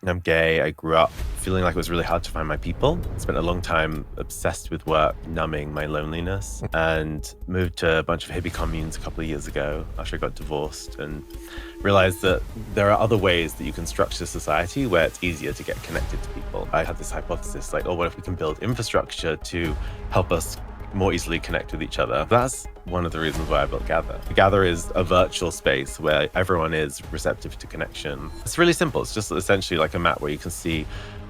I'm gay. I grew up feeling like it was really hard to find my people. Spent a long time obsessed with work, numbing my loneliness, and moved to a bunch of hippie communes a couple of years ago after I got divorced and realized that there are other ways that you can structure society where it's easier to get connected to people. I had this hypothesis like, oh, what if we can build infrastructure to help us more easily connect with each other? That's one of the reasons why I built Gather. Gather is a virtual space where everyone is receptive to connection. It's really simple. It's just essentially like a map where you can see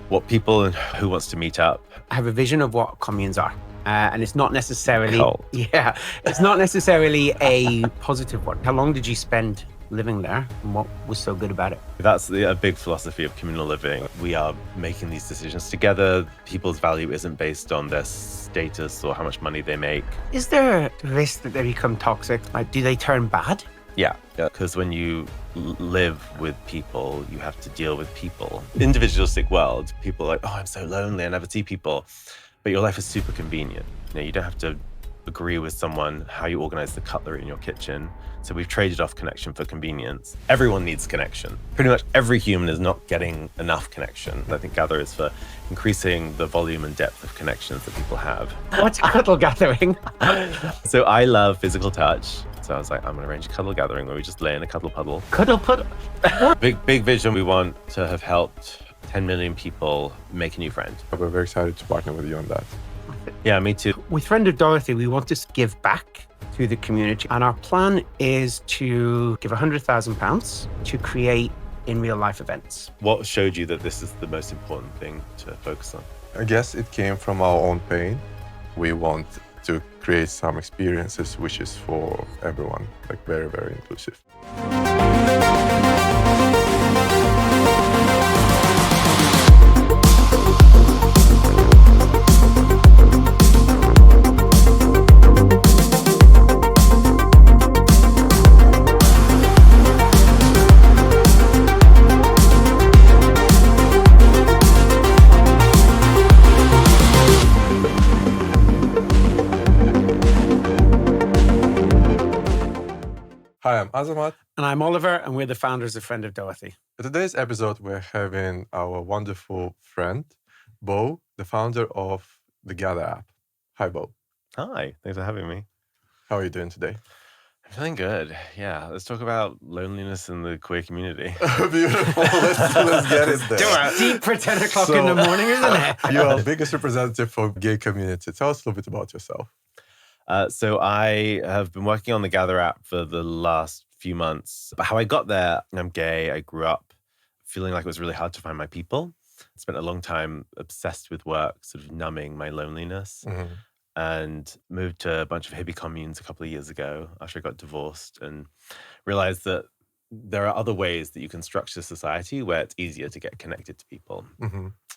what people and who wants to meet up. I have a vision of what communes are. And it's not necessarily, Cult. yeah, it's not necessarily a positive one. How long did you spend living there, and what was so good about it? That's a big philosophy of communal living. We are making these decisions together. People's value isn't based on their status or how much money they make. Is there a risk that they become toxic? Like, do they turn bad? Yeah, because when you live with people, you have to deal with people. Individualistic world, people are like, oh, I'm so lonely, I never see people. But your life is super convenient. You don't have to agree with someone how you organize the cutlery in your kitchen. So we've traded off connection for convenience. Everyone needs connection. Pretty much every human is not getting enough connection. I think Gather is for increasing the volume and depth of connections that people have. What's cuddle gathering? So I love physical touch. So I was like, I'm gonna arrange a cuddle gathering where we just lay in a cuddle puddle. Cuddle puddle. Big vision. We want to have helped 10 million people make a new friend. We're very excited to partner with you on that. Yeah, me too. With Friend of Dorothy, we want to give back to the community. And our plan is to give £100,000 to create in real life events. What showed you that this is the most important thing to focus on? I guess it came from our own pain. We want to create some experiences which is for everyone, like very, very inclusive. Hi, I'm Azamat. And I'm Oliver, and we're the founders of Friend of Dorothy. In today's episode, we're having our wonderful friend, Beau, the founder of the Gather app. Hi, Beau. Hi, thanks for having me. How are you doing today? I'm feeling good. Yeah, let's talk about loneliness in the queer community. Beautiful. Let's get it there. Deep for 10 o'clock in the morning, isn't it? You are the biggest representative for gay community. Tell us a little bit about yourself. So I have been working on the Gather app for the last few months. But how I got there, I'm gay. I grew up feeling like it was really hard to find my people. I spent a long time obsessed with work, sort of numbing my loneliness, and moved to a bunch of hippie communes a couple of years ago after I got divorced and realized that there are other ways that you can structure society where it's easier to get connected to people.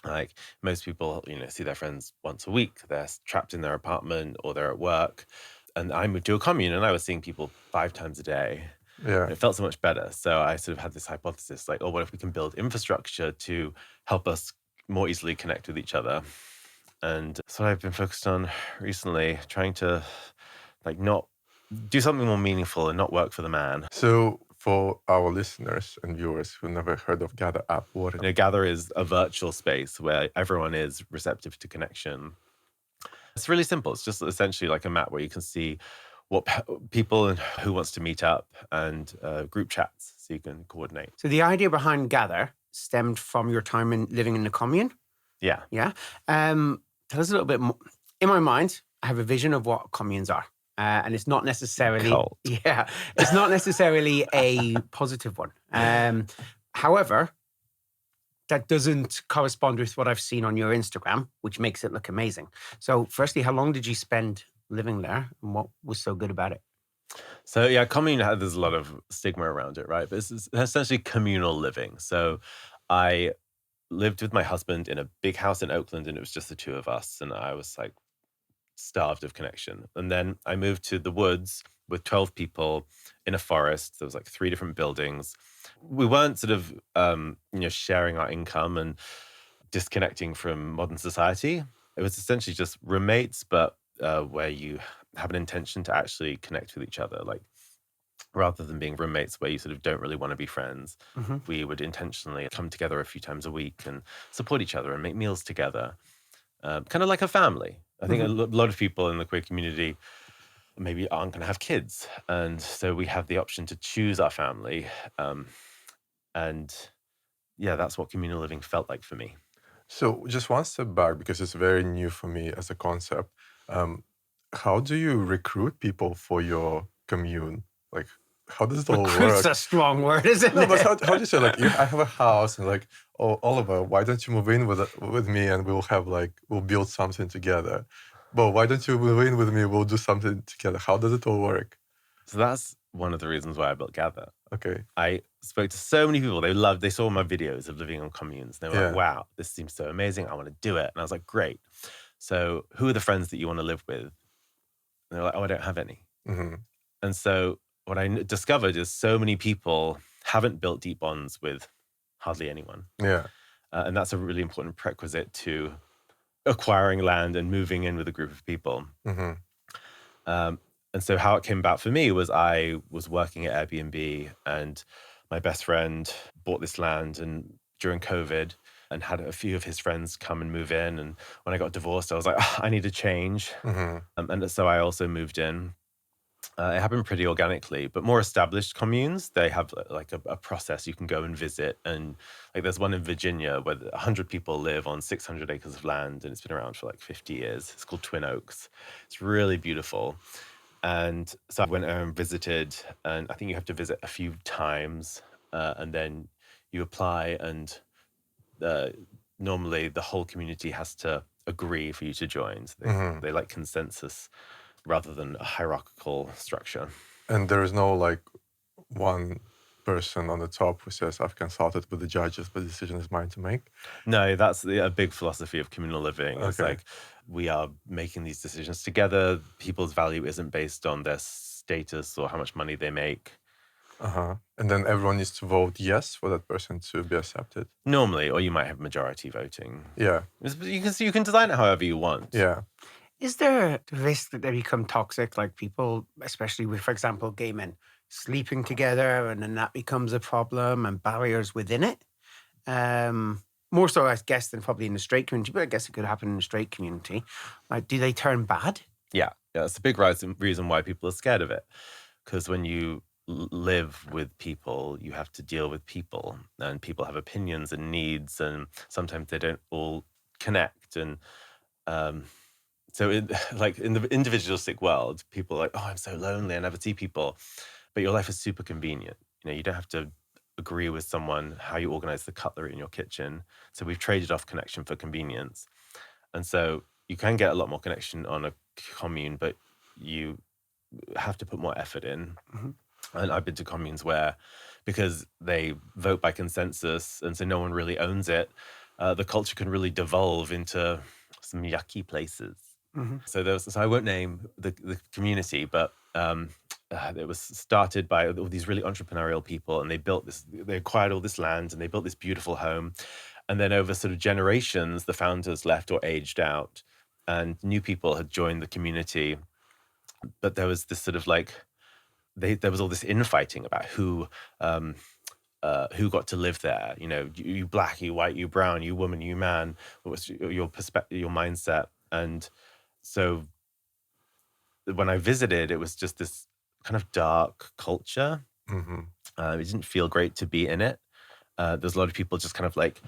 Like most people, see their friends once a week. They're trapped in their apartment or they're at work. And I moved to a commune and I was seeing people 5 times a day. Yeah. And it felt so much better. So I sort of had this hypothesis like, oh, what if we can build infrastructure to help us more easily connect with each other? And that's what I've been focused on recently, trying to not do something more meaningful and not work for the man. So for our listeners and viewers who never heard of Gather app, what is it? Gather is a virtual space where everyone is receptive to connection. It's really simple. It's just essentially like a map where you can see what people and who wants to meet up and group chats so you can coordinate. So the idea behind Gather stemmed from your time living in the commune? Yeah. Yeah. Tell us a little bit more. In my mind, I have a vision of what communes are. And it's not necessarily, Cult. Yeah, it's not necessarily a positive one. However, that doesn't correspond with what I've seen on your Instagram, which makes it look amazing. So firstly, how long did you spend living there and what was so good about it? So yeah, commune, there's a lot of stigma around it, right? But it's essentially communal living. So I lived with my husband in a big house in Oakland and it was just the two of us. And I was like, starved of connection. And then I moved to the woods with 12 people in a forest. There was like 3 different buildings. We weren't sort of, sharing our income and disconnecting from modern society. It was essentially just roommates, but where you have an intention to actually connect with each other. Like rather than being roommates where you sort of don't really want to be friends. Mhm. We would intentionally come together a few times a week and support each other and make meals together, kind of like a family. I think a lot of people in the queer community maybe aren't going to have kids. And so we have the option to choose our family. And yeah, that's what communal living felt like for me. So just one step back, because it's very new for me as a concept. How do you recruit people for your commune? Like, how does it all Recruit's work? a strong word, isn't No, but it? how do you say, like, I have a house and like, oh, Oliver, why don't you move in with me and we'll build something together. But why don't you move in with me? We'll do something together. How does it all work? So that's one of the reasons why I built Gather. Okay. I spoke to so many people. They saw my videos of living on communes. They were like, wow, this seems so amazing. I want to do it. And I was like, great. So who are the friends that you want to live with? And they're like, oh, I don't have any. Mm-hmm. And so what I discovered is so many people haven't built deep bonds with hardly anyone. Yeah. And that's a really important prerequisite to acquiring land and moving in with a group of people. Mm-hmm. And so how it came about for me was I was working at Airbnb and my best friend bought this land and during COVID and had a few of his friends come and move in. And when I got divorced, I was like, I need a change. Mm-hmm. And so I also moved in. It happened pretty organically, but more established communes, they have like a process you can go and visit. And like there's one in Virginia where 100 people live on 600 acres of land and it's been around for like 50 years. It's called Twin Oaks. It's really beautiful. And so I went and visited, and I think you have to visit a few times and then you apply and normally the whole community has to agree for you to join. So they like consensus rather than a hierarchical structure. And there is no like one person on the top who says, I've consulted with the judges, but the decision is mine to make? No, that's a big philosophy of communal living. It's like we are making these decisions together. People's value isn't based on their status or how much money they make. And then everyone needs to vote yes for that person to be accepted. Normally, or you might have majority voting. Yeah. You can design it however you want. Yeah. Is there the risk that they become toxic, like people, especially with, for example, gay men, sleeping together and then that becomes a problem and barriers within it? More so, I guess, than probably in the straight community, but I guess it could happen in the straight community. Like, do they turn bad? Yeah, it's a big reason why people are scared of it. Because when you live with people, you have to deal with people, and people have opinions and needs, and sometimes they don't all connect. And so, in the individualistic world, people are like, oh, I'm so lonely, I never see people. But your life is super convenient. You don't have to agree with someone how you organize the cutlery in your kitchen. So we've traded off connection for convenience. And so you can get a lot more connection on a commune, but you have to put more effort in. Mm-hmm. And I've been to communes where, because they vote by consensus and so no one really owns it, the culture can really devolve into some yucky places. Mm-hmm. So I won't name the community, but it was started by all these really entrepreneurial people, and they acquired all this land and they built this beautiful home. And then over sort of generations, the founders left or aged out and new people had joined the community. But there was this sort of there was all this infighting about who got to live there. You black, you white, you brown, you woman, you man. What was your perspective, your mindset? And so when I visited, it was just this kind of dark culture. Mm-hmm. It didn't feel great to be in it. There's a lot of people just kind of like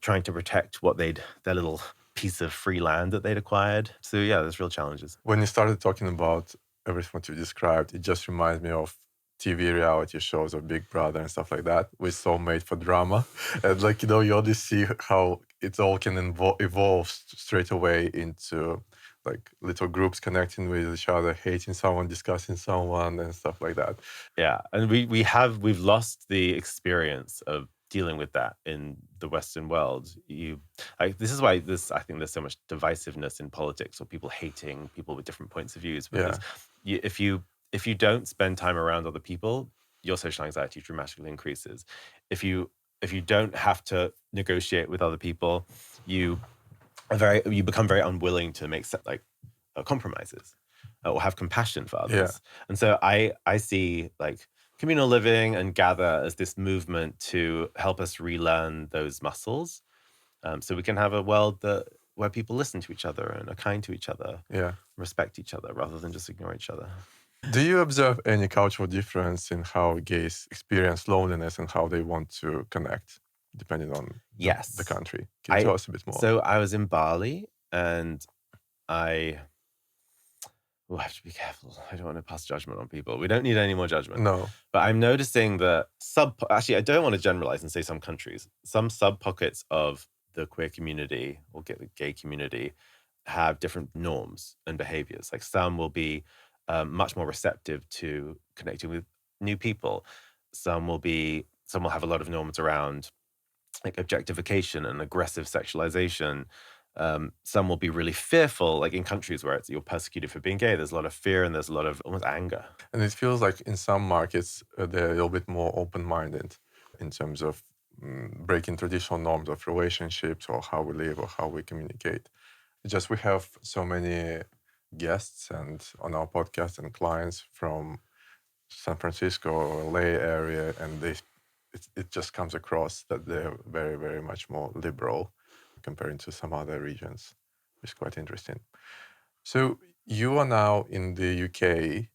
trying to protect their little piece of free land that they'd acquired. So yeah, there's real challenges. When you started talking about everything what you described, it just reminds me of TV reality shows of Big Brother and stuff like that. We're so made for drama. And you always see how it all can evolve straight away into like little groups connecting with each other, hating someone, discussing someone and stuff like that. Yeah. And we've lost the experience of dealing with that in the Western world. This is why I think there's so much divisiveness in politics, or people hating people with different points of views. Because if you don't spend time around other people, your social anxiety dramatically increases. If you don't have to negotiate with other people, you become very unwilling to make compromises. or have compassion for Yeah. others. And so I see like communal living and gather as this movement to help us relearn those muscles, so we can have a world where people listen to each other and are kind to each other, Yeah. respect each other rather than just ignore each other. Do you observe any cultural difference in how gays experience loneliness and how they want to connect, depending on Yes. the country? Can you tell us a bit more? So I was in Bali and I have to be careful. I don't want to pass judgment on people. We don't need any more judgment. No. But I'm noticing that actually, I don't want to generalize and say some countries, some sub-pockets of the queer community or the gay community have different norms and behaviors. Like some will be much more receptive to connecting with new people. Some will have a lot of norms around like objectification and aggressive sexualization. Some will be really fearful, like in countries where you're persecuted for being gay. There's a lot of fear and there's a lot of almost anger. And it feels like in some markets, they're a little bit more open-minded in terms of breaking traditional norms of relationships or how we live or how we communicate. It's just we have so many guests and on our podcast and clients from San Francisco or LA area, and it just comes across that they're very, very much more liberal comparing to some other regions, which is quite interesting. So you are now in the UK,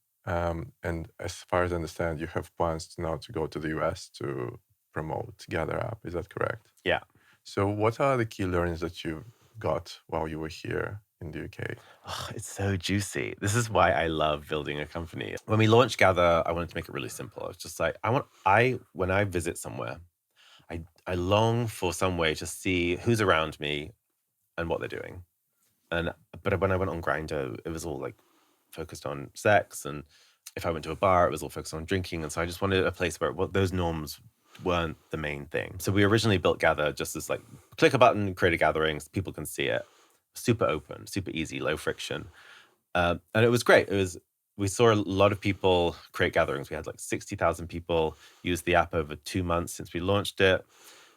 and as far as I understand, you have plans now to go to the US to promote Gather App. Is that correct? Yeah. So what are the key learnings that you got while you were here in the UK? Oh, it's so juicy. This is why I love building a company. When we launched Gather, I wanted to make it really simple. I was just like, when I visit somewhere, I long for some way to see who's around me and what they're doing. But when I went on Grindr, it was all like focused on sex, and if I went to a bar, it was all focused on drinking. And so I just wanted a place where those norms weren't the main thing. So we originally built Gather just as like click a button, create a gathering, people can see it. Super open, super easy, low friction. And it was great. We saw a lot of people create gatherings. We had like 60,000 people use the app over 2 months since we launched it.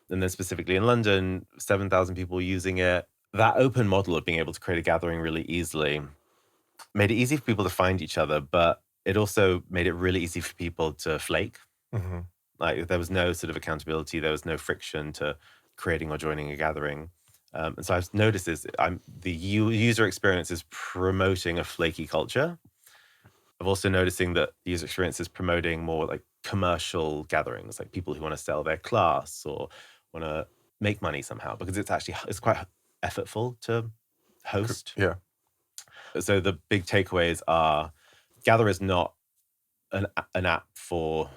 And then specifically in London, 7,000 people using it. That open model of being able to create a gathering really easily made it easy for people to find each other, but it also made it really easy for people to flake. Mm-hmm. Like there was no sort of accountability. There was no friction to creating or joining a gathering. And so I've noticed the user experience is promoting a flaky culture. I've also noticing that the user experience is promoting more like commercial gatherings, like people who want to sell their class or want to make money somehow, because it's quite effortful to host. Yeah. So the big takeaways are Gather is not an app for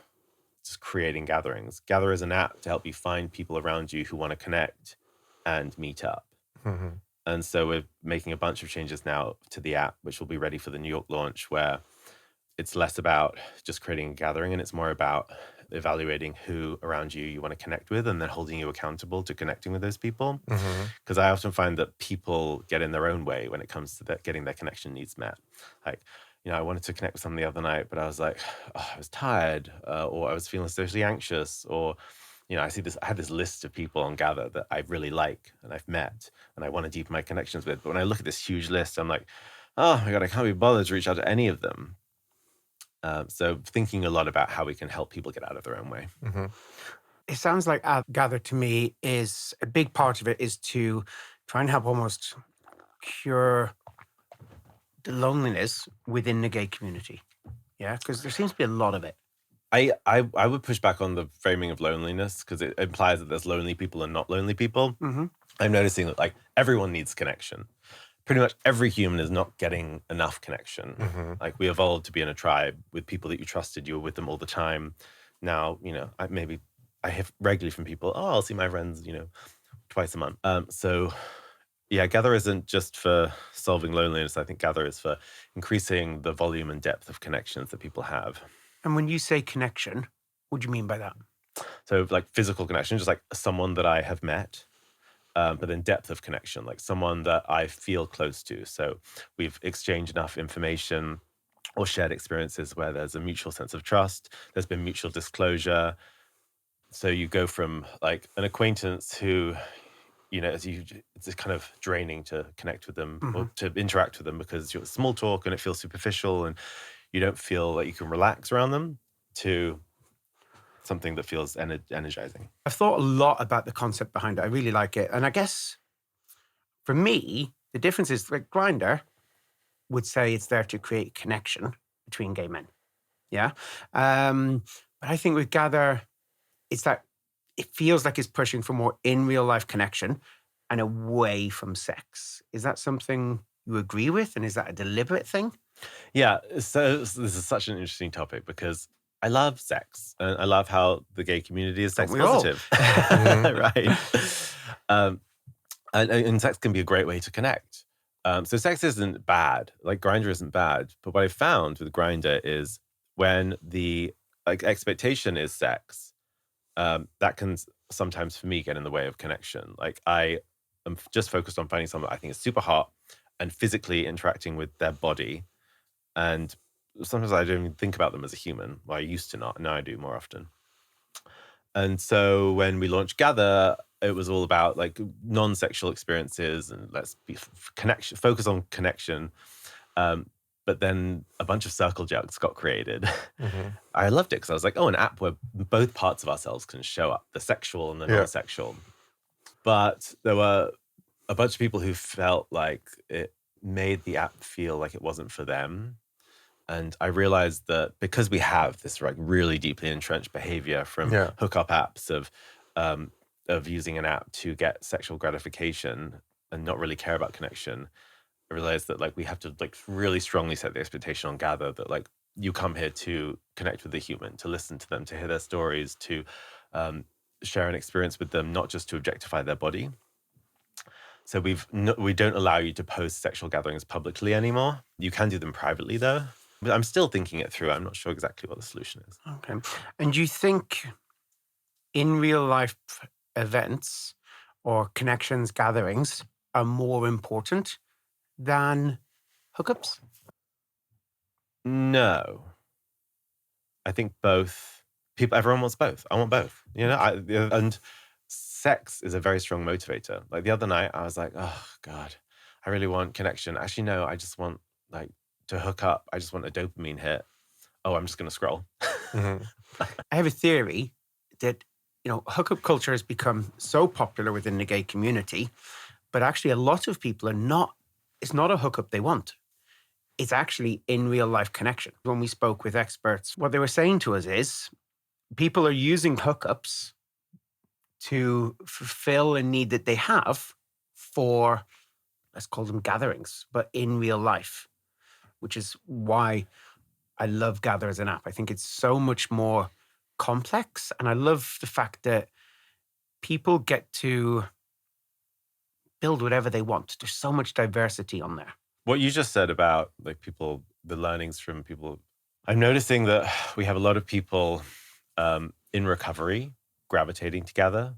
just creating gatherings. Gather is an app to help you find people around you who want to connect and meet up. Mm-hmm. And so we're making a bunch of changes now to the app, which will be ready for the New York launch, where it's less about just creating a gathering and it's more about evaluating who around you want to connect with and then holding you accountable to connecting with those people. Because I often find that people get in their own way when it comes to getting their connection needs met. Like, I wanted to connect with someone the other night, but I was like, I was tired, or I was feeling socially anxious, or I had this list of people on Gather that I really like and I've met and I want to deepen my connections with. But when I look at this huge list, I'm like, oh my God, I can't be bothered to reach out to any of them. So thinking a lot about how we can help people get out of their own way. Mm-hmm. It sounds like Gather to me is a big part of it is to try and help almost cure the loneliness within the gay community. Yeah, because there seems to be a lot of it. I would push back on the framing of loneliness because it implies that there's lonely people and not lonely people. Mm-hmm. I'm noticing that like everyone needs connection. Pretty much every human is not getting enough connection. Mm-hmm. Like we evolved to be in a tribe with people that you trusted. You were with them all the time. Now, I hear regularly from people, I'll see my friends, twice a month. So yeah, Gather isn't just for solving loneliness. I think Gather is for increasing the volume and depth of connections that people have. And when you say connection, what do you mean by that? So like physical connection, just like someone that I have met. But then depth of connection, like someone that I feel close to. So we've exchanged enough information or shared experiences where there's a mutual sense of trust. There's been mutual disclosure. So you go from like an acquaintance who, it's kind of draining to connect with them Mhm. or to interact with them because you're small talk and it feels superficial and you don't feel like you can relax around them, to something that feels energizing. I've thought a lot about the concept behind it. I really like it. And I guess for me, the difference is like Grindr would say it's there to create connection between gay men. Yeah. But I think with Gather, it's that it feels like it's pushing for more in real life connection and away from sex. Is that something you agree with? And is that a deliberate thing? Yeah, so this is such an interesting topic because I love sex and I love how the gay community is Don't sex we all? positive, right? Um, and sex can be a great way to connect. So sex isn't bad, like Grindr isn't bad. But what I found with Grindr is when the expectation is sex, that can sometimes for me get in the way of connection. Like I am just focused on finding someone I think is super hot and physically interacting with their body. And sometimes I don't even think about them as a human. Well, I used to not. Now I do more often. And so when we launched Gather, it was all about like non-sexual experiences and let's be connection, focus on connection. But then a bunch of circle jerks got created. I loved it because I was like, oh, an app where both parts of ourselves can show up, the sexual and the non-sexual. But there were a bunch of people who felt like it made the app feel like it wasn't for them. And I realized that because we have this like really deeply entrenched behavior from hookup apps of using an app to get sexual gratification and not really care about connection, I realized that like we have to like really strongly set the expectation on Gather that like you come here to connect with the human, to listen to them, to hear their stories, to share an experience with them, not just to objectify their body. So we don't allow you to post sexual gatherings publicly anymore. You can do them privately though. But I'm still thinking it through. I'm not sure exactly what the solution is. Okay. And do you think in real life events or connections, gatherings are more important than hookups? No. I think both. Everyone wants both. I want both. And sex is a very strong motivator. Like the other night, I was like, oh God, I really want connection. Actually, no, I just want like to hook up. I just want a dopamine hit. Oh, I'm just going to scroll. I have a theory that, hookup culture has become so popular within the gay community, but actually a lot of people it's not a hookup they want. It's actually in real life connection. When we spoke with experts, what they were saying to us is people are using hookups to fulfill a need that they have for, let's call them gatherings, but in real life, which is why I love Gather as an app. I think it's so much more complex. And I love the fact that people get to build whatever they want. There's so much diversity on there. What you just said about like the learnings from people, I'm noticing that we have a lot of people in recovery gravitating together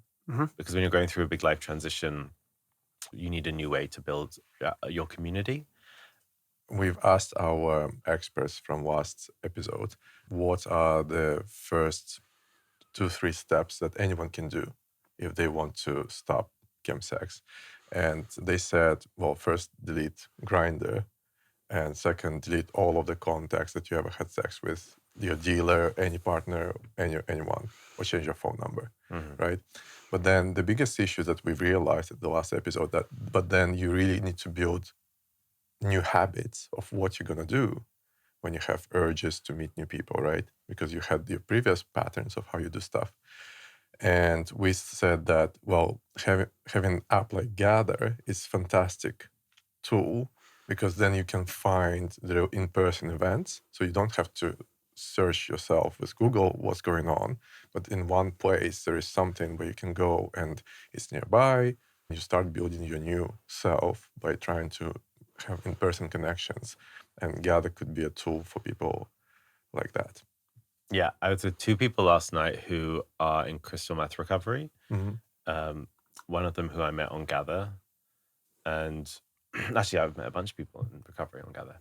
because when you're going through a big life transition, you need a new way to build your community. We've asked our experts from last episode, what are the first 2-3 steps that anyone can do if they want to stop chemsex? And they said, well, first delete Grindr, and second delete all of the contacts that you ever had sex with, your dealer, any partner, anyone, or change your phone number, right? But then the biggest issue that we've realized at the last episode but then you really need to build new habits of what you're going to do when you have urges to meet new people, right? Because you had your previous patterns of how you do stuff. And we said that, well, having an app like Gather is fantastic tool because then you can find the in-person events. So you don't have to search yourself with Google what's going on, but in one place there is something where you can go and it's nearby. You start building your new self by trying to have in-person connections, and Gather could be a tool for people like that. Yeah, I was with 2 people last night who are in crystal meth recovery. One of them who I met on Gather, and actually I've met a bunch of people in recovery on Gather.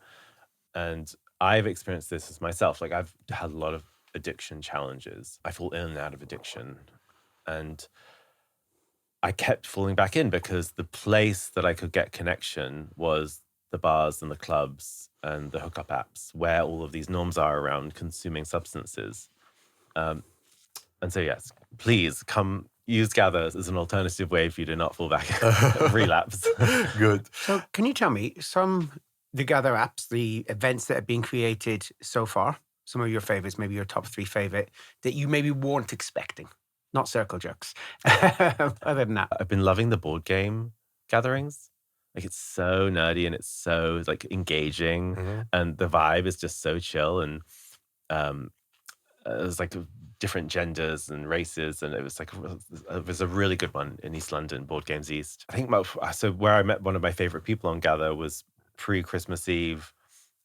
And I've experienced this as myself. Like I've had a lot of addiction challenges. I fall in and out of addiction. And I kept falling back in because the place that I could get connection was the bars and the clubs and the hookup apps where all of these norms are around consuming substances. And so, yes, please come use Gather as an alternative way for you to not fall back relapse. Good. So can you tell me the Gather apps, the events that have been created so far, some of your favorites, maybe your top 3 favorite, that you maybe weren't expecting? Not circle jerks. Other than that. I've been loving the board game gatherings. Like, it's so nerdy and it's so like engaging, and the vibe is just so chill. And there's like different genders and races, and it was a really good one in East London, Board Games East. I think so where I met one of my favorite people on Gather was pre-Christmas Eve,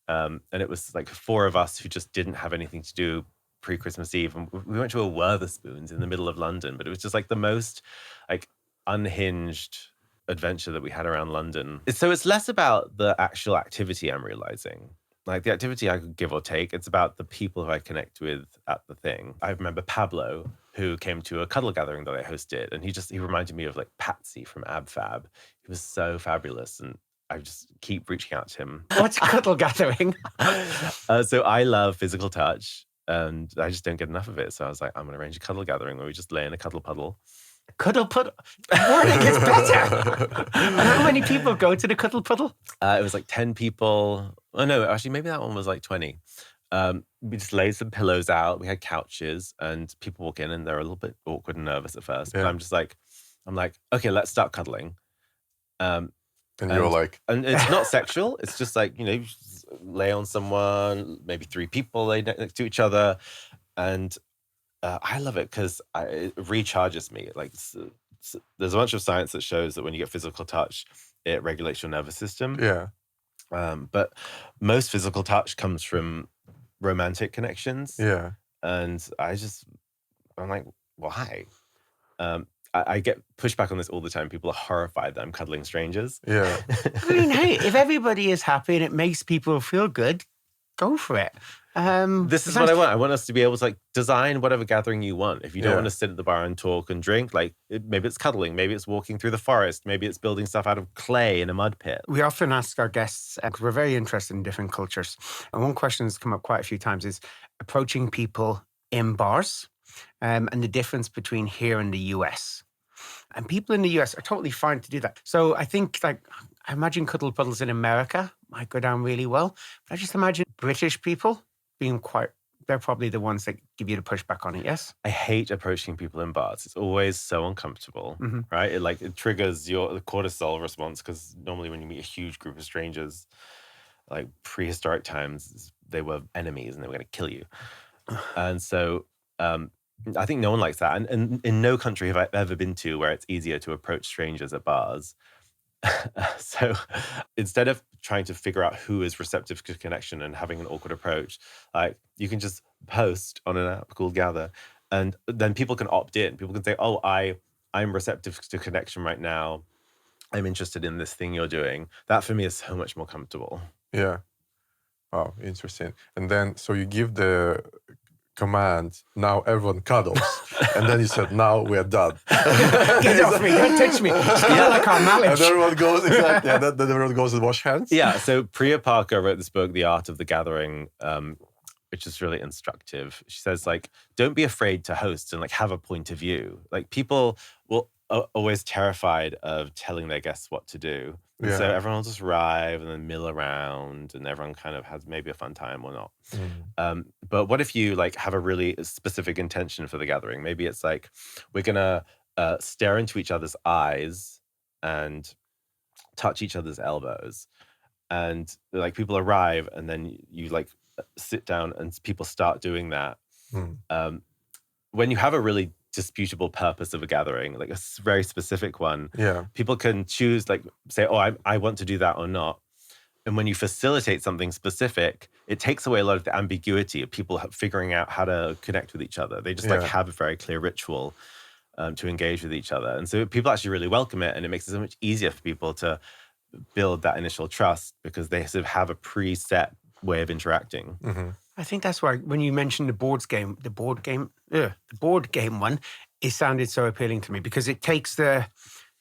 and it was like 4 of us who just didn't have anything to do pre-Christmas Eve, and we went to a Wetherspoons in the middle of London, but it was just like the most like unhinged adventure that we had around London. So it's less about the actual activity, I'm realizing. Like, the activity I could give or take, it's about the people who I connect with at the thing. I remember Pablo, who came to a Cuddle gathering that I hosted, and he reminded me of like Patsy from Ab Fab. He was so fabulous, and I just keep reaching out to him. What's a Cuddle gathering? So I love physical touch, and I just don't get enough of it. So I was like, I'm going to arrange a Cuddle gathering where we just lay in a cuddle puddle. Cuddle Puddle. Wording gets better. How many people go to the Cuddle Puddle? It was like 10 people. Oh, no, actually, maybe that one was like 20. We just laid some pillows out. We had couches, and people walk in and they're a little bit awkward and nervous at first. Yeah. But I'm like, okay, let's start cuddling. And you're like... And it's not sexual. It's just like, you just lay on someone, maybe 3 people lay next to each other. And I love it because it recharges me. Like, there's a bunch of science that shows that when you get physical touch, it regulates your nervous system. Yeah. But most physical touch comes from romantic connections. Yeah. And I'm like, why? I get pushback on this all the time. People are horrified that I'm cuddling strangers. Yeah. I mean, hey, if everybody is happy and it makes people feel good, go for it. This is what I want. I want us to be able to like design whatever gathering you want. If you don't want to sit at the bar and talk and drink, like maybe it's cuddling, maybe it's walking through the forest, maybe it's building stuff out of clay in a mud pit. We often ask our guests, because we're very interested in different cultures, and one question that's come up quite a few times is approaching people in bars, and the difference between here and the US. And people in the US are totally fine to do that. So I think, I imagine Cuddle Puddles in America might go down really well. But I just imagine British people being they're probably the ones that give you the pushback on it, yes? I hate approaching people in bars. It's always so uncomfortable, right? It triggers the cortisol response, because normally when you meet a huge group of strangers, like prehistoric times, they were enemies and they were going to kill you. And so I think no one likes that. And in no country have I ever been to where it's easier to approach strangers at bars. So instead of trying to figure out who is receptive to connection and having an awkward approach, like, you can just post on an app called Gather, and then people can opt in. People can say, oh, I'm receptive to connection right now. I'm interested in this thing you're doing. That for me is so much more comfortable. Yeah. Wow, interesting. And then, so you give the command, now everyone cuddles. And then you said, now we're done. Get off me, don't touch me. It's kind of like our knowledge. And everyone goes, exactly. And then everyone goes and wash hands. Yeah, so Priya Parker wrote this book, The Art of the Gathering, which is really instructive. She says, like, don't be afraid to host and like have a point of view. Like, people will always terrified of telling their guests what to do. And so everyone will just arrive and then mill around, and everyone kind of has maybe a fun time or not. But what if you like have a really specific intention for the gathering? Maybe it's like, we're gonna stare into each other's eyes and touch each other's elbows. And like, people arrive, and then you like sit down and people start doing that. When you have a really disputable purpose of a gathering, like a very specific one, people can choose, like, say, oh, I want to do that or not. And when you facilitate something specific, it takes away a lot of the ambiguity of people figuring out how to connect with each other. They just like have a very clear ritual to engage with each other. And so people actually really welcome it, and it makes it so much easier for people to build that initial trust, because they sort of have a preset way of interacting. I think that's why when you mentioned the board game one, It sounded so appealing to me because it takes the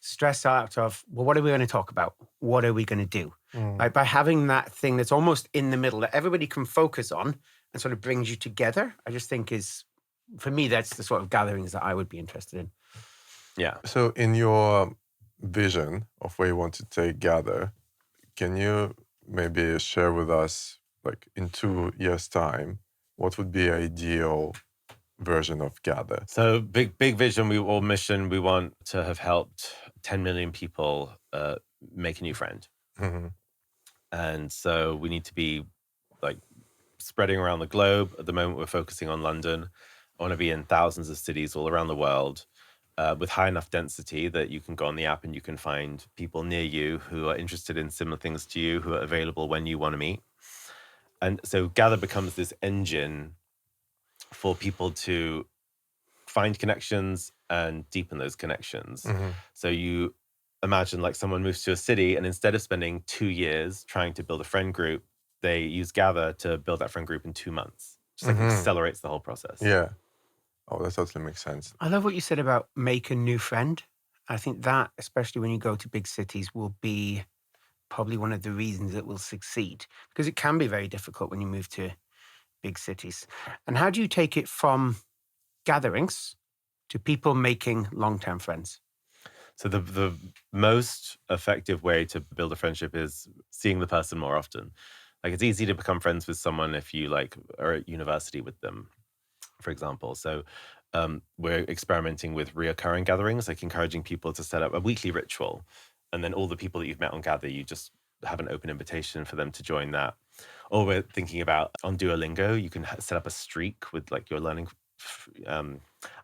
stress out of, well, what are we going to talk about? What are we going to do? Like by having that thing that's almost in the middle that everybody can focus on and sort of brings you together, I just think for me, that's the sort of gatherings that I would be interested in. Yeah. So in your vision of where you want to take Gather, can you maybe share with us, like in 2 years' time, what would be ideal version of Gather? So big vision, or mission, we want to have helped 10 million people make a new friend. Mm-hmm. And so we need to be like spreading around the globe. At the moment, we're focusing on London. I want to be in thousands of cities all around the world with high enough density that you can go on the app and you can find people near you who are interested in similar things to you, who are available when you want to meet. And so Gather becomes this engine for people to find connections and deepen those connections. Mm-hmm. So you imagine like someone moves to a city and instead of spending 2 years trying to build a friend group, they use Gather to build that friend group in 2 months. Just like accelerates the whole process. Yeah. Oh, that totally makes sense. I love what you said about make a new friend. I think that, especially when you go to big cities, will be probably one of the reasons it will succeed, because it can be very difficult when you move to big cities. And how do you take it from gatherings to people making long-term friends? So the most effective way to build a friendship is seeing the person more often. Like it's easy to become friends with someone if you like are at university with them, for example. So we're experimenting with reoccurring gatherings, like encouraging people to set up a weekly ritual. And then all the people that you've met on Gather, you just have an open invitation for them to join that. Or we're thinking about on Duolingo, you can set up a streak with like you're learning. I'm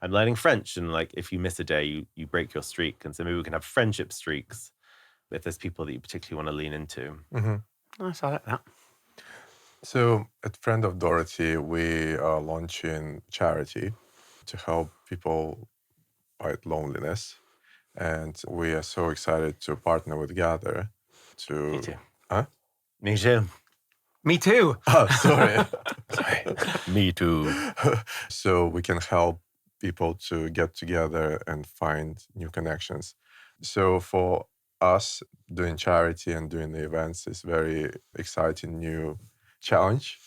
learning French, and like if you miss a day, you break your streak. And so maybe we can have friendship streaks if there's people that you particularly want to lean into. Mm-hmm. Nice, I like that. So at Friend of Dorothy, we are launching charity to help people fight loneliness. And we are so excited to partner with Gather to... Me too. Huh? Me too. Me too. Oh, sorry. Sorry. Me too. So we can help people to get together and find new connections. So for us, doing charity and doing the events is very exciting new challenge,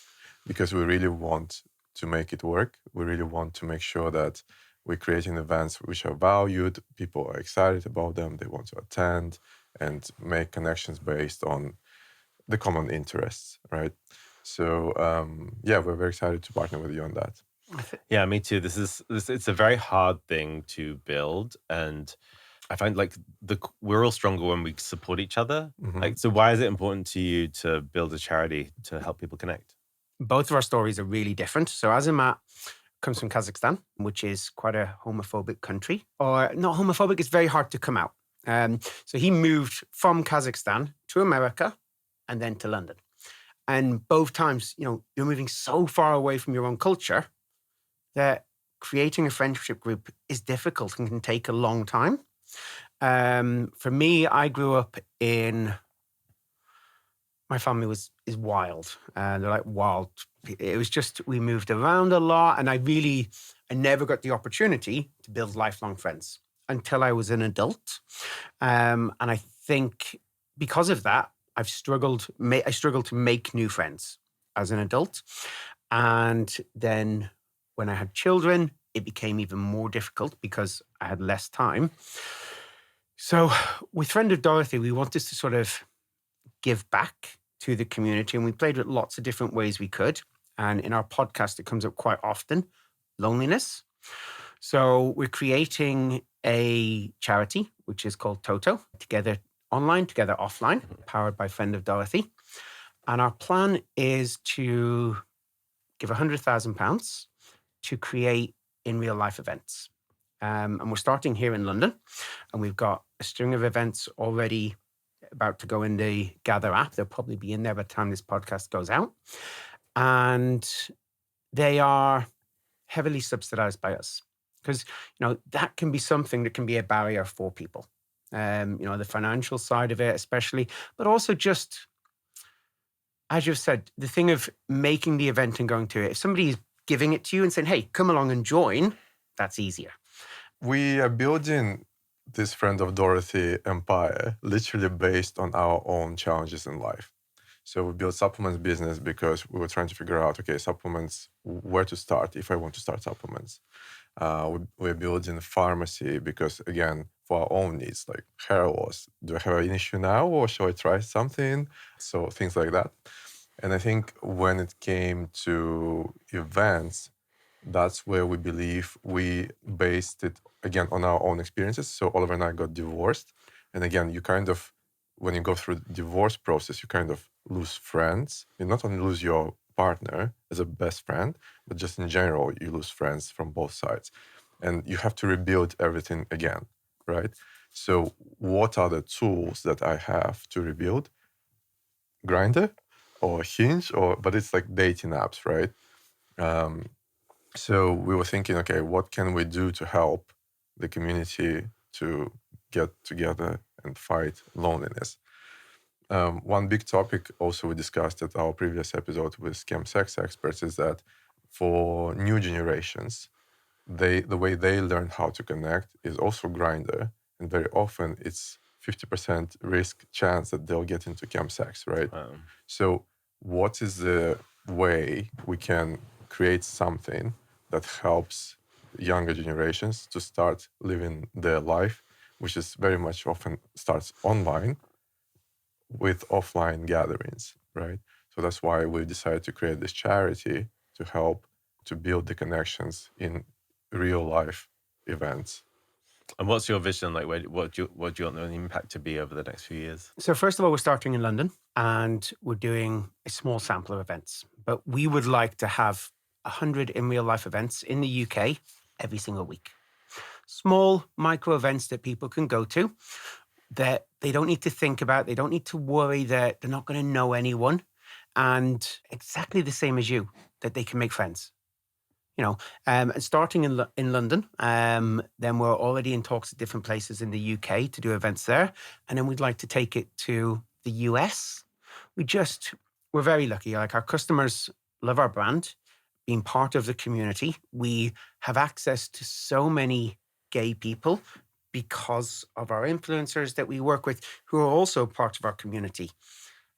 because we really want to make it work. We really want to make sure that we're creating events which are valued, people are excited about them, they want to attend and make connections based on the common interests, right? So we're very excited to partner with you on that. Yeah, me too. It's a very hard thing to build, and I find like we're all stronger when we support each other. Mm-hmm. Like, so why is it important to you to build a charity to help people connect? Both of our stories are really different. So Azamat comes from Kazakhstan, which is quite a homophobic country. Or not homophobic, it's very hard to come out. So he moved from Kazakhstan to America and then to London. And both times, you're moving so far away from your own culture that creating a friendship group is difficult and can take a long time. For me, I grew up my family is wild. They're like wild. It was just, we moved around a lot, and I never got the opportunity to build lifelong friends until I was an adult. And I think because of that, I struggled to make new friends as an adult. And then when I had children, it became even more difficult because I had less time. So with Friend of Dorothy, we wanted to sort of give back to the community, and we played with lots of different ways we could. And in our podcast, it comes up quite often, loneliness. So we're creating a charity, which is called Toto, Together Online, Together Offline, powered by Friend of Dorothy. And our plan is to give £100,000 to create in real life events. And we're starting here in London, and we've got a string of events already about to go in the Gather app. They'll probably be in there by the time this podcast goes out. And they are heavily subsidized by us, because, that can be something that can be a barrier for people. The financial side of it, especially, but also just, as you've said, the thing of making the event and going to it. If somebody is giving it to you and saying, hey, come along and join, that's easier. We are building this Friend of Dorothy empire literally based on our own challenges in life. So we built supplements business because we were trying to figure out, okay, supplements, where to start if I want to start supplements. We're building pharmacy because, again, for our own needs, like hair loss. Do I have an issue now or shall I try something? So things like that. And I think when it came to events, that's where we believe we based it, again, on our own experiences. So Oliver and I got divorced. And again, you kind of, when you go through the divorce process, you kind of lose friends. You not only lose your partner as a best friend, but just in general, you lose friends from both sides. And you have to rebuild everything again, right? So what are the tools that I have to rebuild? Grindr or Hinge, but it's like dating apps, right? So we were thinking, okay, what can we do to help the community to get together and fight loneliness? One big topic also we discussed at our previous episode with scam sex experts is that for new generations, the way they learn how to connect is also Grindr, and very often it's 50% risk chance that they'll get into cam sex, right? So what is the way we can create something that helps younger generations to start living their life, which is very much often starts online with offline gatherings, right? So that's why we decided to create this charity to help to build the connections in real life events. And what's your vision? Like, what do you want the impact to be over the next few years? So first of all, we're starting in London and we're doing a small sample of events. But we would like to have 100 in real life events in the UK every single week. Small micro events that people can go to that they don't need to think about. They don't need to worry that they're not going to know anyone. And exactly the same as you, that they can make friends. And starting in London, then we're already in talks at different places in the UK to do events there. And then we'd like to take it to the US. We're very lucky. Like, our customers love our brand, being part of the community. We have access to so many gay people because of our influencers that we work with who are also part of our community.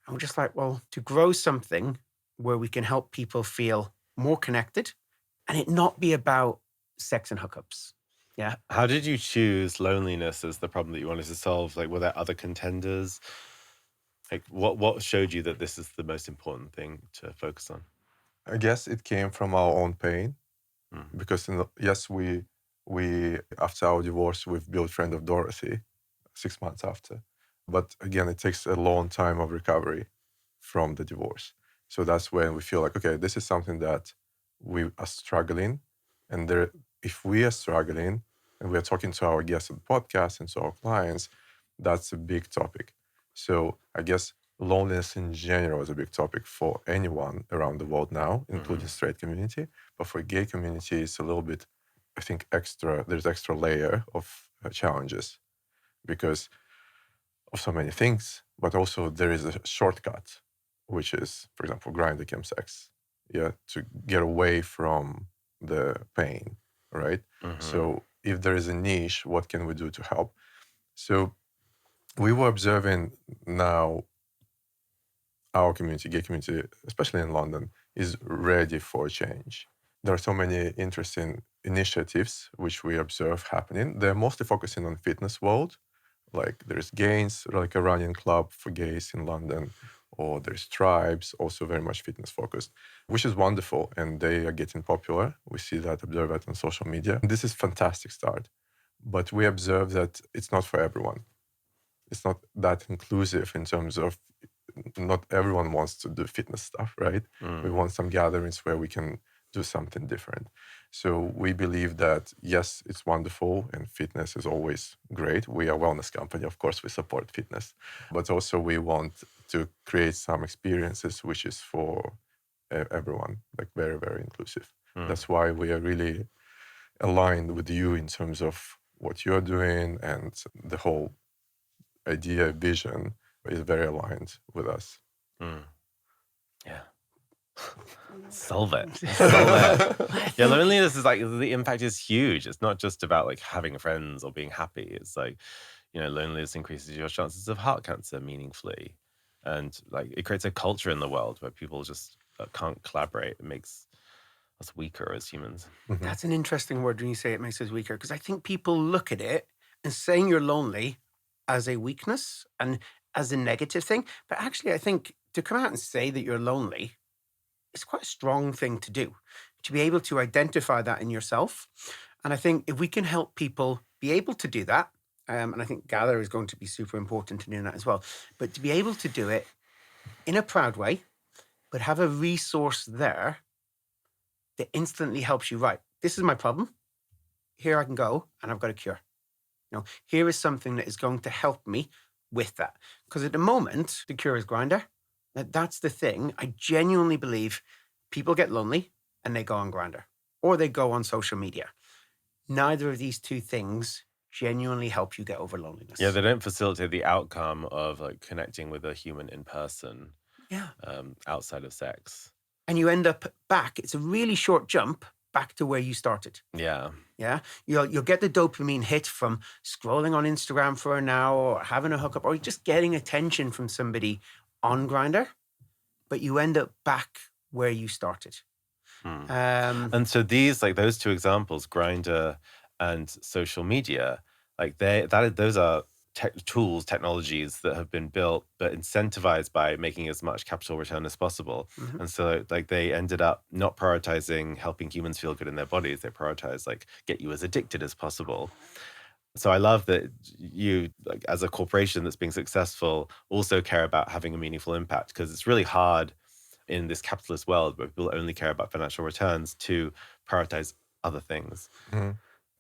And we're just like, well, to grow something where we can help people feel more connected and it not be about sex and hookups. Yeah. How did you choose loneliness as the problem that you wanted to solve? Like, were there other contenders? Like, what showed you that this is the most important thing to focus on? I guess it came from our own pain, Mm. because yes, we after our divorce, we've built Friend of Dorothy 6 months after. But again, it takes a long time of recovery from the divorce. So that's when we feel like, okay, this is something that we are struggling. And if we are struggling and we are talking to our guests on the podcast and to our clients, that's a big topic. So I guess loneliness in general is a big topic for anyone around the world now, including straight community. But for gay community, it's a little bit, I think, there's extra layer of challenges because of so many things, but also there is a shortcut, which is, for example, Grindr chemsex, to get away from the pain, right? So if there is a niche, what can we do to help? So we were observing now our community, gay community, especially in London, is ready for change. There are so many interesting initiatives which we observe happening. They're mostly focusing on fitness world. Like there's Gains, like a running club for gays in London, or there's Tribes, also very much fitness focused, which is wonderful. And they are getting popular. We see that, observe that on social media. This is fantastic start. But we observe that it's not for everyone. It's not that inclusive in terms of not everyone wants to do fitness stuff, right? We want some gatherings where we can do something different. So we believe that, yes, it's wonderful and fitness is always great. We are a wellness company. Of course, we support fitness. But also we want to create some experiences which is for everyone, like very, very inclusive. That's why we are really aligned with you in terms of what you're doing, and the whole idea, vision is very aligned with us. Yeah. Solve it. Solve it. Yeah, loneliness is like, the impact is huge. It's not just about like having friends or being happy. It's like, loneliness increases your chances of heart cancer meaningfully. And like it creates a culture in the world where people just can't collaborate. It makes us weaker as humans. That's an interesting word when you say it makes us weaker, because I think people look at it and saying you're lonely as a weakness and as a negative thing. But actually, I think to come out and say that you're lonely is quite a strong thing to do, to be able to identify that in yourself. And I think if we can help people be able to do that, and I think Gather is going to be super important in doing that as well, but to be able to do it in a proud way, but have a resource there that instantly helps you, right, this is my problem. Here I can go and I've got a cure. Here is something that is going to help me with that. Because at the moment, the cure is Grindr. That's the thing. I genuinely believe people get lonely and they go on Grindr or they go on social media. Neither of these two things genuinely help you get over loneliness. Yeah, they don't facilitate the outcome of like connecting with a human in person. Yeah. Outside of sex. And you end up back. It's a really short jump back to where you started. Yeah. Yeah. You'll get the dopamine hit from scrolling on Instagram for an hour or having a hookup or just getting attention from somebody on Grindr, but you end up back where you started. And so these, like those two examples, Grindr and social media, like those are tools, technologies that have been built but incentivized by making as much capital return as possible. And so like they ended up not prioritizing helping humans feel good in their bodies. They prioritize like get you as addicted as possible. So I love that you, like as a corporation that's being successful, also care about having a meaningful impact, because it's really hard in this capitalist world where people only care about financial returns to prioritize other things.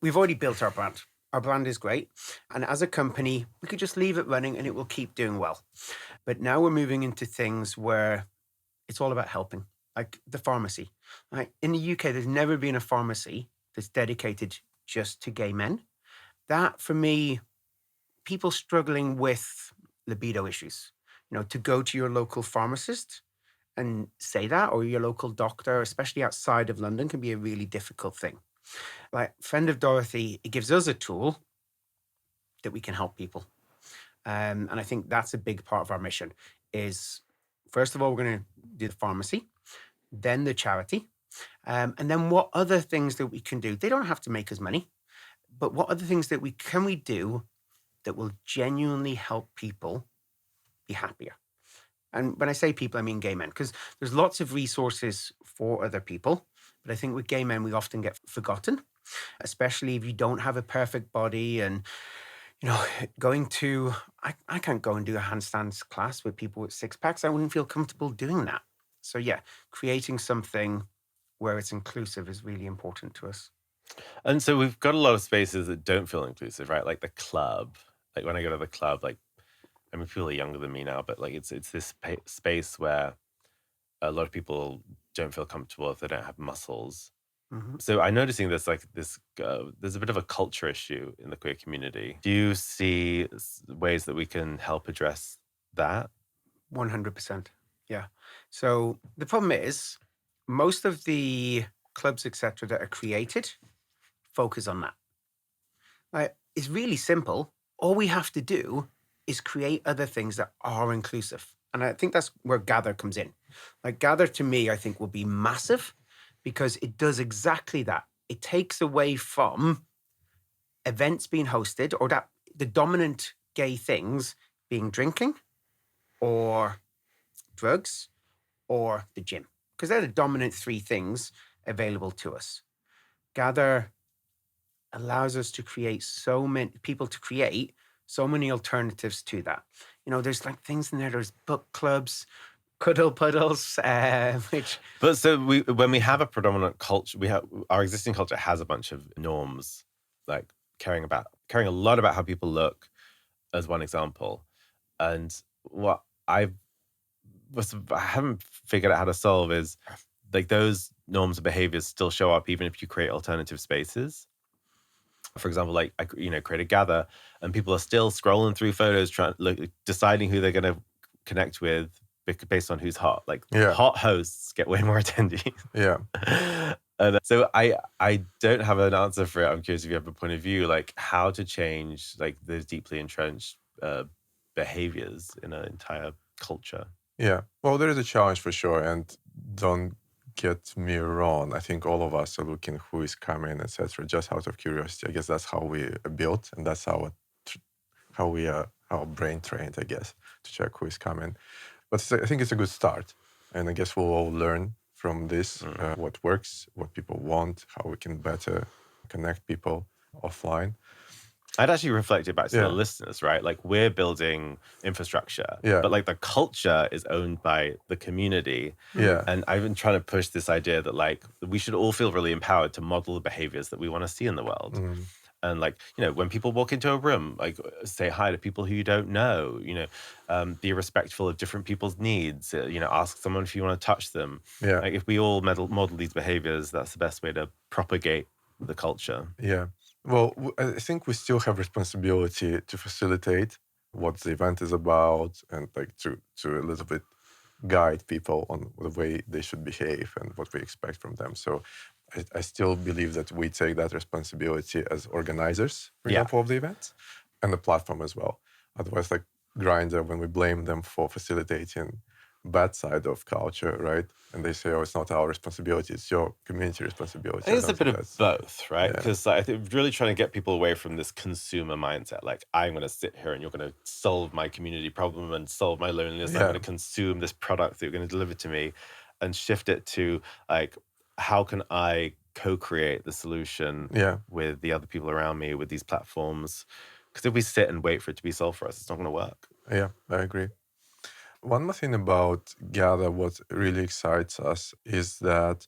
We've already built our brand. Our brand is great. And as a company, we could just leave it running and it will keep doing well. But now we're moving into things where it's all about helping, like the pharmacy. Like in the UK, there's never been a pharmacy that's dedicated just to gay men. That, for me, people struggling with libido issues, to go to your local pharmacist and say that, or your local doctor, especially outside of London, can be a really difficult thing. Like Friend of Dorothy, it gives us a tool that we can help people. And I think that's a big part of our mission is, first of all, we're going to do the pharmacy, then the charity, and then what other things that we can do. They don't have to make us money, but what other things that we do that will genuinely help people be happier? And when I say people, I mean gay men, because there's lots of resources for other people. But I think with gay men, we often get forgotten, especially if you don't have a perfect body. And, going to, I can't go and do a handstands class with people with six packs. I wouldn't feel comfortable doing that. So yeah, creating something where it's inclusive is really important to us. And so we've got a lot of spaces that don't feel inclusive, right? Like the club. Like when I go to the club, like, I mean, people are younger than me now, but like it's this space where a lot of people don't feel comfortable if they don't have muscles. So I'm noticing there's like this, there's a bit of a culture issue in the queer community. Do you see ways that we can help address that? 100%. Yeah. So the problem is most of the clubs, etc., that are created focus on that. Like, it's really simple. All we have to do is create other things that are inclusive. And I think that's where Gather comes in. Like Gather, to me, I think will be massive because it does exactly that. It takes away from events being hosted or that the dominant gay things being drinking or drugs or the gym, because they're the dominant three things available to us. Gather allows us to create so many alternatives to that. There's like things in there. There's book clubs, Cuddle, Puddles, which. But so when we have a predominant culture, our existing culture has a bunch of norms, like caring a lot about how people look, as one example. And what I haven't figured out how to solve is like those norms and behaviors still show up even if you create alternative spaces. For example, like I create a Gather, and people are still scrolling through photos, deciding who they're going to connect with based on who's hot. Like Yeah. hot hosts get way more attendees. Yeah. And so I don't have an answer for it. I'm curious if you have a point of view, like how to change like those deeply entrenched behaviors in an entire culture. Yeah. Well, there is a challenge for sure. And don't get me wrong. I think all of us are looking who is coming, etc., just out of curiosity. I guess that's how we are built, and that's how we are our brain trained, I guess, to check who is coming. But I think it's a good start. And I guess we'll all learn from this what works, what people want, how we can better connect people offline. I'd actually reflect it back to the listeners, right? Like we're building infrastructure, but like the culture is owned by the community. Yeah. And I've been trying to push this idea that like we should all feel really empowered to model the behaviors that we want to see in the world. And like, you know, when people walk into a room, like say hi to people who you don't know, you know, be respectful of different people's needs, you know, ask someone if you want to touch them. Yeah. Like if we all model these behaviors, that's the best way to propagate the culture. Yeah. Well, I think we still have responsibility to facilitate what the event is about and like to a little bit guide people on the way they should behave and what we expect from them. So I still believe that we take that responsibility as organizers, for example, of the event and the platform as well. Otherwise, like Grindr, when we blame them for facilitating bad side of culture, right? And they say, oh, it's not our responsibility, it's your community responsibility. I think it's a bit of both, right? Because I think really trying to get people away from this consumer mindset, like I'm going to sit here and you're going to solve my community problem and solve my loneliness. I'm going to consume this product that you're going to deliver to me, and shift it to like, how can I co-create the solution with the other people around me, with these platforms? Because if we sit and wait for it to be solved for us, it's not going to work. Yeah, I agree. One more thing about Gather, what really excites us is that,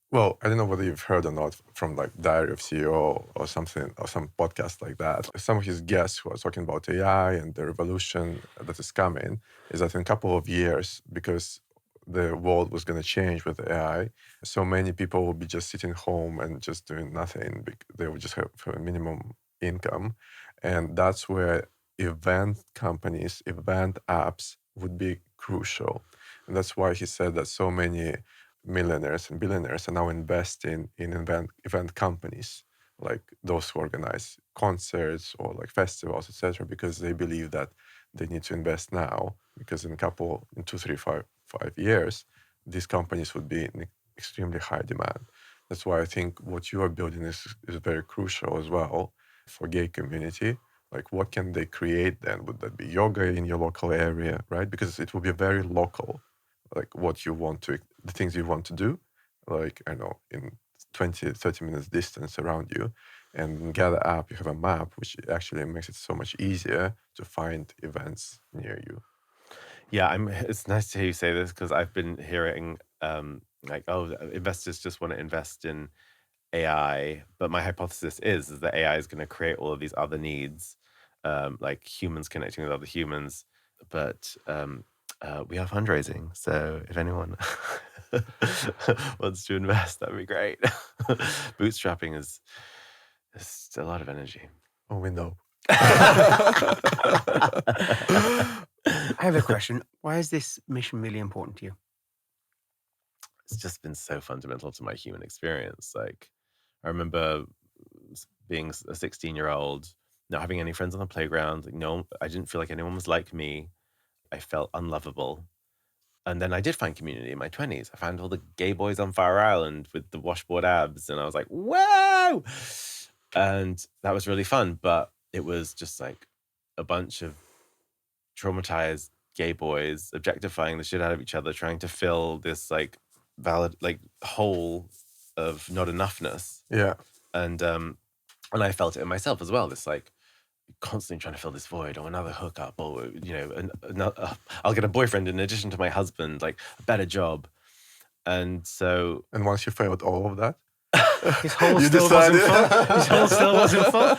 well, I don't know whether you've heard or not from like Diary of CEO or something, or some podcast like that. Some of his guests who are talking about AI and the revolution that is coming is that in a couple of years, because the world was going to change with AI, so many people will be just sitting home and just doing nothing. They will just have a minimum income. And that's where event companies, event apps would be crucial. And that's why he said that so many millionaires and billionaires are now investing in event companies, like those who organize concerts or like festivals, etc., because they believe that they need to invest now, because in 2, 3, 5 years, these companies would be in extremely high demand. That's why I think what you are building is very crucial as well for gay community. Like, what can they create then? Would that be yoga in your local area, right? Because it will be very local, like the things you want to do, like, I know, in 20, 30 minutes distance around you. And in Gather app, you have a map, which actually makes it so much easier to find events near you. Yeah, it's nice to hear you say this, because I've been hearing like, oh, investors just want to invest in AI, but my hypothesis is that AI is going to create all of these other needs, like humans connecting with other humans. But we are fundraising, so if anyone wants to invest, that would be great. Bootstrapping is a lot of energy. Oh, we know. I have a question. Why is this mission really important to you? It's just been so fundamental to my human experience. Like, I remember being a 16-year-old, not having any friends on the playground. Like, no, I didn't feel like anyone was like me. I felt unlovable. And then I did find community in my 20s. I found all the gay boys on Fire Island with the washboard abs. And I was like, whoa! And that was really fun. But it was just like a bunch of traumatized gay boys objectifying the shit out of each other, trying to fill this like valid like hole of not enoughness. Yeah. And I felt it in myself as well, this like constantly trying to fill this void, or another hookup, or I'll get a boyfriend in addition to my husband, like a better job. And so, and once you failed all of that, his hole still wasn't full. His hole still wasn't full.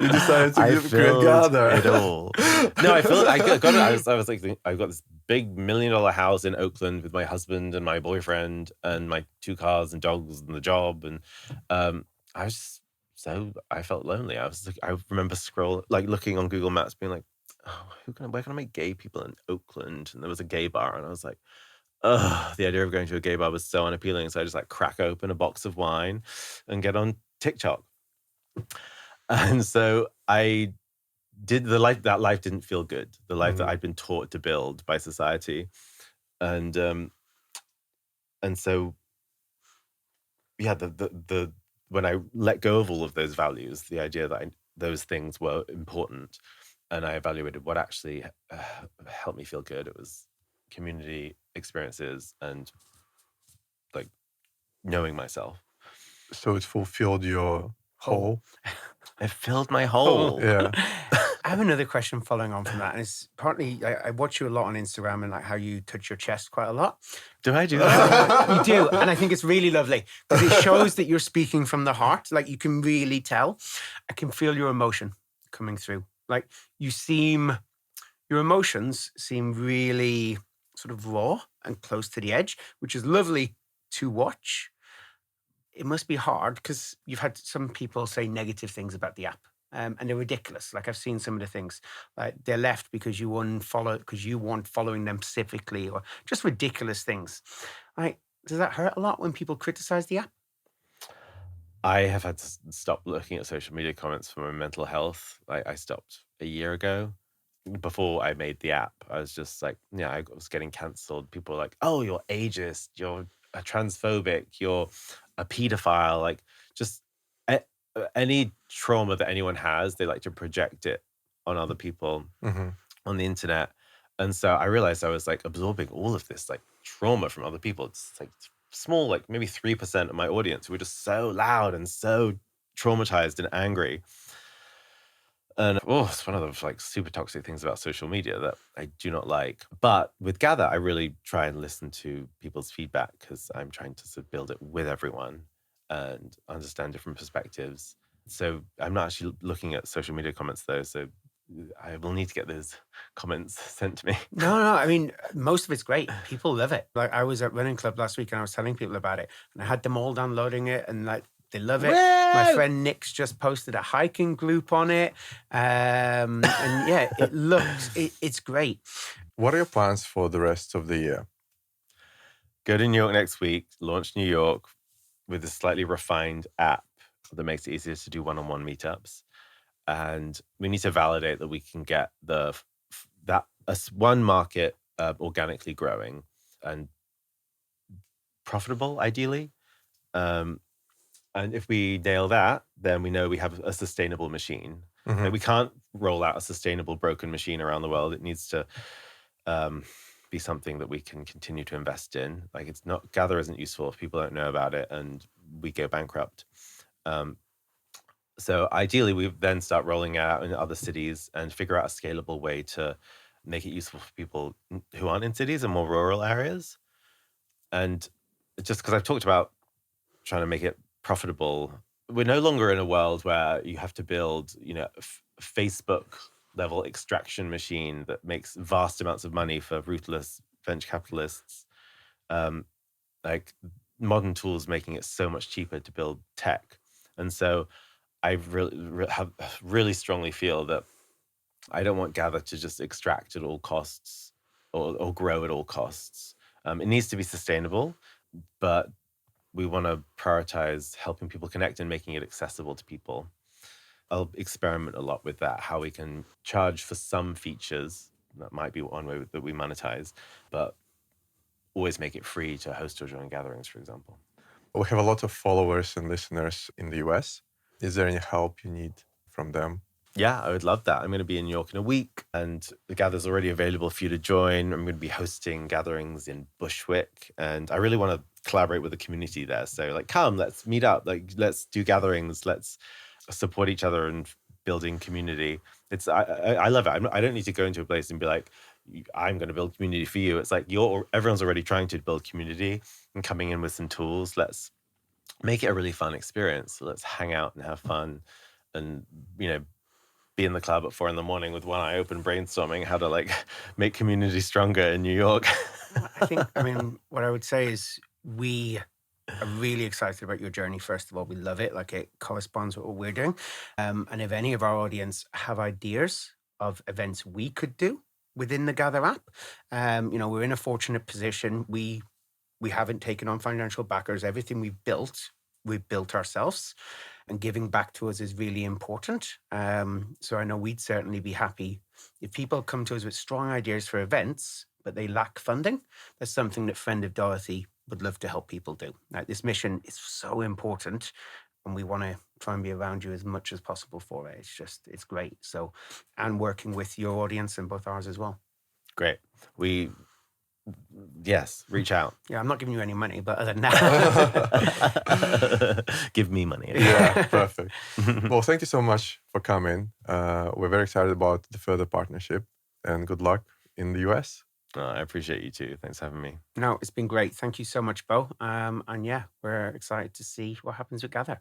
You decided to create Gather. It all. No, I feel I got it. I was like, I've got this big $1 million house in Oakland with my husband and my boyfriend and my 2 cars and dogs and the job, and I felt lonely. I remember looking on Google Maps, being like, oh, where can I meet gay people in Oakland? And there was a gay bar, and I was like, ugh, the idea of going to a gay bar was so unappealing. So I just like crack open a box of wine and get on TikTok. And so I did that life didn't feel good. The life that I'd been taught to build by society. And so yeah, the when I let go of all of those values, the idea that those things were important, and I evaluated what actually helped me feel good, it was community experiences and like knowing myself. So it fulfilled your hole. It filled my hole. Yeah. I have another question following on from that. And it's partly, I watch you a lot on Instagram and like how you touch your chest quite a lot. Do I do that? You do. And I think it's really lovely because it shows that you're speaking from the heart. Like you can really tell. I can feel your emotion coming through. Like your emotions seem really sort of raw and close to the edge, which is lovely to watch. It must be hard because you've had some people say negative things about the app. And they're ridiculous. Like I've seen some of the things, like they're left because you weren't following them specifically, or just ridiculous things. Like, does that hurt a lot when people criticize the app? I have had to stop looking at social media comments for my mental health. I stopped a year ago. Before I made the app, I was just like, yeah, I was getting cancelled. People were like, oh, you're ageist, you're a transphobic, you're a pedophile. Like, just any trauma that anyone has, they like to project it on other people on the internet. And so I realized I was like absorbing all of this like trauma from other people. It's like small, like maybe 3% of my audience who were just so loud and so traumatized and angry. And it's one of those like super toxic things about social media that I do not like. But with Gather, I really try and listen to people's feedback because I'm trying to sort of build it with everyone and understand different perspectives. So I'm not actually looking at social media comments though. So I will need to get those comments sent to me. No. I mean, most of it's great. People love it. Like I was at Running Club last week and I was telling people about it, and I had them all downloading it and like they love it. My friend Nick's just posted a hiking group on it. And yeah, it's great. What are your plans for the rest of the year? Go to New York next week, launch New York with a slightly refined app that makes it easier to do one-on-one meetups. And we need to validate that we can get one market organically growing and profitable, ideally. And if we nail that, then we know we have a sustainable machine. Like we can't roll out a sustainable broken machine around the world. It needs to be something that we can continue to invest in. Like Gather isn't useful if people don't know about it and we go bankrupt. So ideally, we then start rolling out in other cities and figure out a scalable way to make it useful for people who aren't in cities and more rural areas. And just because I've talked about trying to make it profitable, we're no longer in a world where you have to build, Facebook level extraction machine that makes vast amounts of money for ruthless venture capitalists. Like modern tools making it so much cheaper to build tech. And so I really strongly feel that I don't want Gather to just extract at all costs or grow at all costs. It needs to be sustainable, but we want to prioritize helping people connect and making it accessible to people. I'll experiment a lot with that, how we can charge for some features. That might be one way that we monetize, but always make it free to host or join gatherings, for example. We have a lot of followers and listeners in the US. Is there any help you need from them? Yeah, I would love that. I'm going to be in New York in a week, and the Gather's already available for you to join. I'm going to be hosting gatherings in Bushwick, and I really want to collaborate with the community there. So, come, let's meet up. Let's do gatherings. Let's support each other and building community. I love it. I don't need to go into a place and be like, I'm going to build community for you. It's like everyone's already trying to build community and coming in with some tools. Let's make it a really fun experience. So let's hang out and have fun, and be in the club at 4 a.m. with one eye open, brainstorming how to make community stronger in New York. What I would say is we are really excited about your journey. First of all, we love it. Like it corresponds with what we're doing. And if any of our audience have ideas of events we could do within the Gather app. We're in a fortunate position. We haven't taken on financial backers. Everything we've built ourselves, and giving back to us is really important. So I know we'd certainly be happy if people come to us with strong ideas for events, but they lack funding. That's something that Friend of Dorothy would love to help people do. Now, this mission is so important, and we want to try and be around you as much as possible for it. It's great. So, and working with your audience and both ours as well. Great. Yes, reach out. Yeah, I'm not giving you any money, but other than that. Give me money. Yeah, perfect. Well, thank you so much for coming. We're very excited about the further partnership, and good luck in the US. I appreciate you too. Thanks for having me. No, it's been great. Thank you so much, Beau. And yeah, we're excited to see what happens with Gather.